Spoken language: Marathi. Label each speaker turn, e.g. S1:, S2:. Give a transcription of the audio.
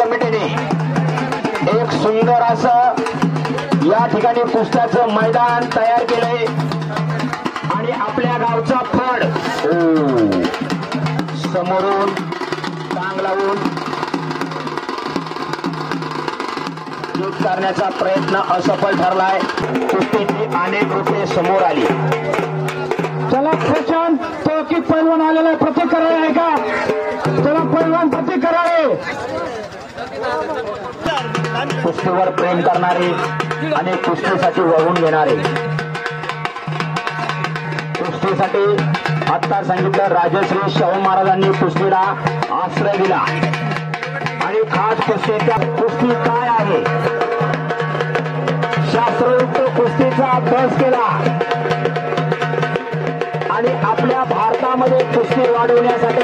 S1: कमिटीने एक सुंदर असं या ठिकाणी कुस्त्याचं मैदान तयार केलंय आणि आपल्या गावचा फड समोरून टांग लावून युद्ध करण्याचा प्रयत्न असफल ठरलाय. कुस्तीची अनेक रूपे समोर आली.
S2: चला प्रशांत तो की पैलवान आलेला आहे, प्रतीक कराळे आहे का? चला पैलवान प्रतीक कराळे.
S1: कुस्तीवर प्रेम करणारे आणि कुस्तीसाठी वळवून घेणारे. कुस्तीसाठी आता सांगितलं राजश्री शाहू महाराजांनी कुस्तीला आश्रय दिला आणि खास कुस्तीच्या कुस्ती काय आहे शास्त्रयुक्त कुस्तीचा अभ्यास केला आणि आपल्या भारतामध्ये कुस्ती वाढवण्यासाठी